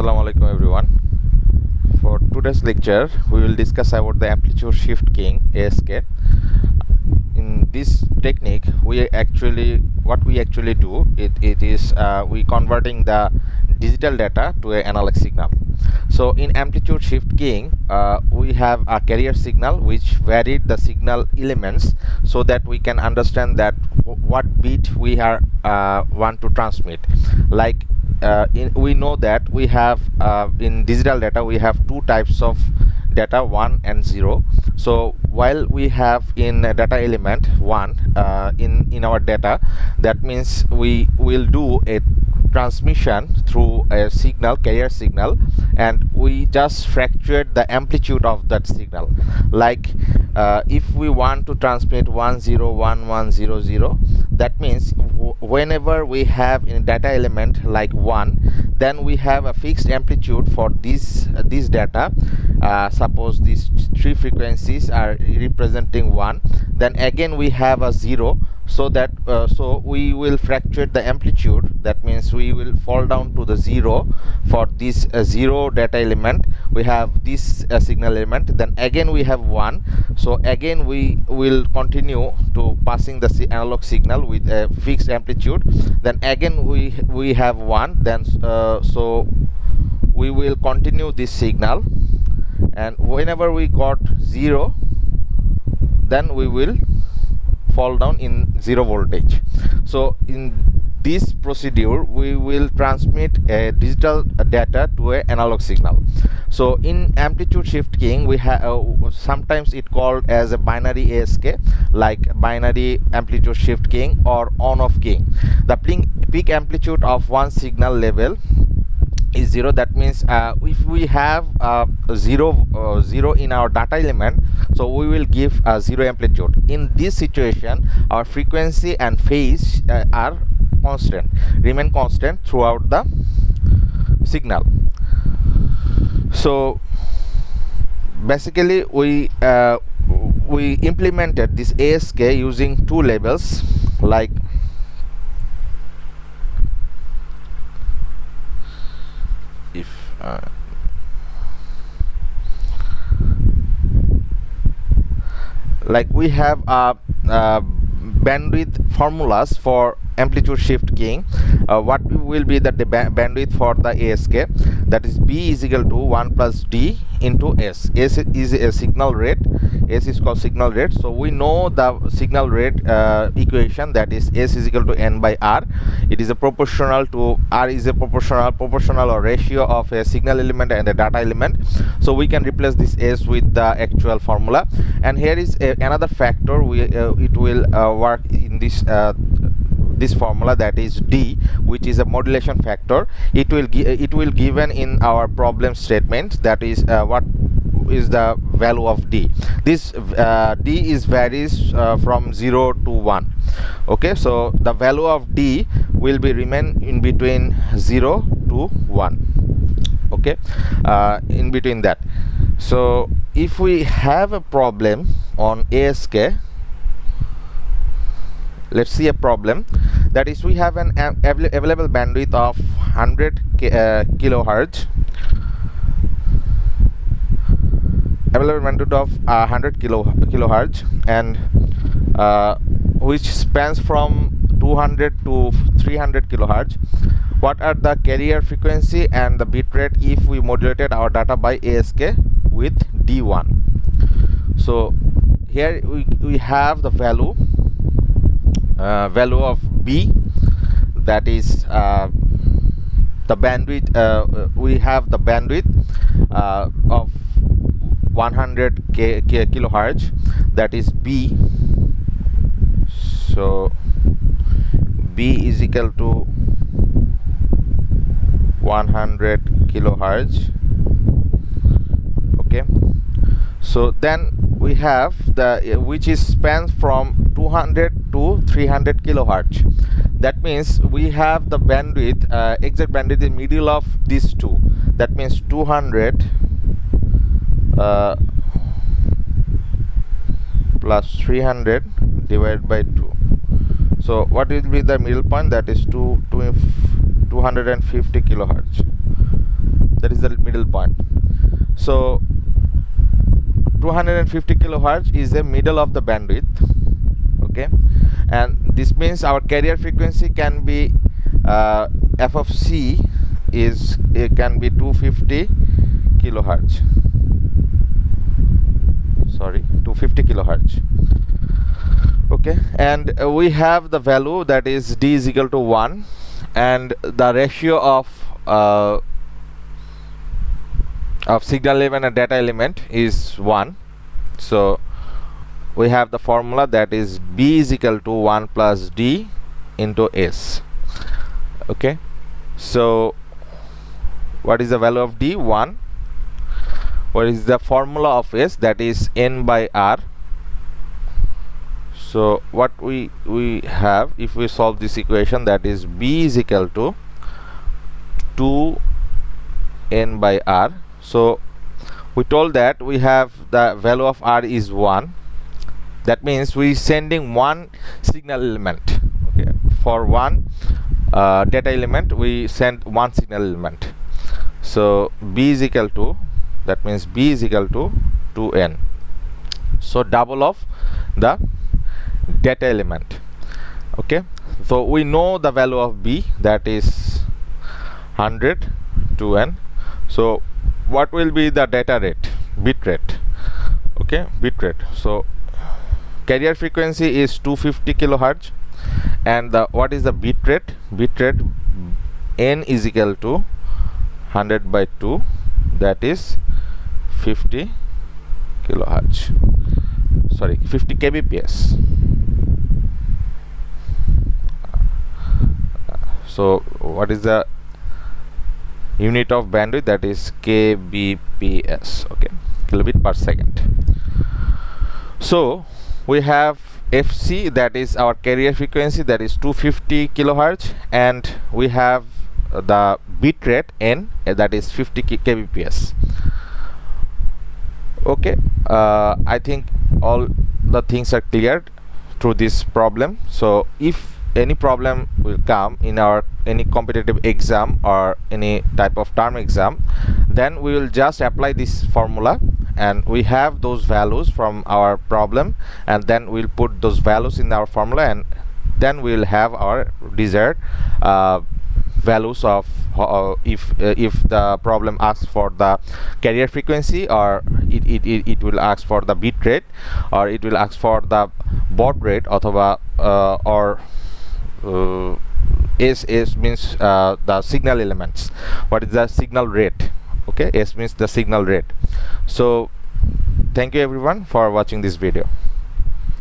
Assalamu alaikum everyone. For today's lecture we will discuss about the amplitude shift keying ASK. In this technique we actually do it is we converting the digital data to an analog signal. So in amplitude shift keying we have a carrier signal which varied the signal elements so that we can understand that what bit we are want to transmit. Like we know that we have in digital data we have two types of data, 1 and 0. So while we have in data element 1 in our data, that means we will do a transmission through a signal, carrier signal, and we just fractuate the amplitude of that signal. Like if we want to transmit 101100, that means whenever we have in data element like 1, then we have a fixed amplitude for this data. Suppose these three frequencies are representing 1, then again we have a 0, so that so we will fractuate the amplitude. That means we will fall down to the 0 for this 0 data element. We have this signal element, then again we have 1, so again we will continue to passing the analog signal with a fixed amplitude. Then again we have 1, then so we will continue this signal, and whenever we got 0, then we will fall down in 0 voltage. So in this procedure we will transmit a digital data to an analog signal. So in amplitude shift keying we have sometimes it called as a binary ASK, like binary amplitude shift keying or on-off keying. The peak amplitude of one signal level is 0. That means if we have 0 in our data element, so we will give a 0 amplitude. In this situation our frequency and phase are remain constant throughout the signal. So basically we implemented this ASK using two labels, like if like we have bandwidth formulas for amplitude shift keying. What will be the bandwidth for the ASK? That is B is equal to 1 plus D into S. S is a signal rate. S is called signal rate. So we know the signal rate equation, that is S is equal to N by R. It is a proportional to R is a proportional or ratio of a signal element and a data element. So we can replace this S with the actual formula. And here is another factor. It will work in this formula, that is D, which is a modulation factor. It will given in our problem statement, that is what is the value of D. This D is varies from 0 to 1. Okay, so the value of D will be remain in between 0 to 1. Okay, in between that. So if we have a problem on ASK, let's see a problem. That is, we have an available bandwidth of 100 kilohertz. Available bandwidth of 100 kilohertz, and which spans from 200 to 300 kilohertz. What are the carrier frequency and the bit rate if we modulated our data by ASK with D1? So here we have the value of B, that is the bandwidth. We have the bandwidth of 100 kilohertz, that is B. So B is equal to 100 kilohertz. Okay, so then we have the which is spans from 200 to 300 kilohertz. That means we have the bandwidth, exact bandwidth in middle of these two. That means 200 plus 300 divided by 2. So what will be the middle point? That is 250 kilohertz. that is the middle point. So 250 kilohertz is the middle of the bandwidth, okay, and this means our carrier frequency can be f of c is, it can be 250 kilohertz, sorry, 250 kilohertz, okay, and we have the value that is d is equal to 1, and the ratio of signal element and data element is 1. So we have the formula that is b is equal to 1 plus d into s, okay. So what is the value of d? 1. What is the formula of s? That is n by r. So what we have, if we solve this equation, that is b is equal to 2n by r. So we told that we have the value of r is 1. That means we sending one signal element, okay. For one data element we send one signal element. So b is equal to, that means b is equal to 2n, so double of the data element, okay. So we know the value of b, that is 100 2n. So what will be the data rate, bit rate, okay, bit rate. So carrier frequency is 250 kilohertz, and what is the bit rate? Bit rate n is equal to 100 by 2, that is 50 kilohertz, sorry, 50 kbps. So what is the unit of bandwidth? That is kbps, okay, kilobit per second. So we have fc, that is our carrier frequency, that is 250 kilohertz, and we have the bit rate n, that is 50 kbps, okay. I think all the things are cleared through this problem. So if any problem will come in our any competitive exam or any type of term exam, then we will just apply this formula, and we have those values from our problem, and then we'll put those values in our formula, and then we'll have our desired values of if the problem asks for the carrier frequency, or it will ask for the bit rate, or it will ask for the baud rate, or S means the signal elements. What is the signal rate? Okay, S means the signal rate. So thank you everyone for watching this video.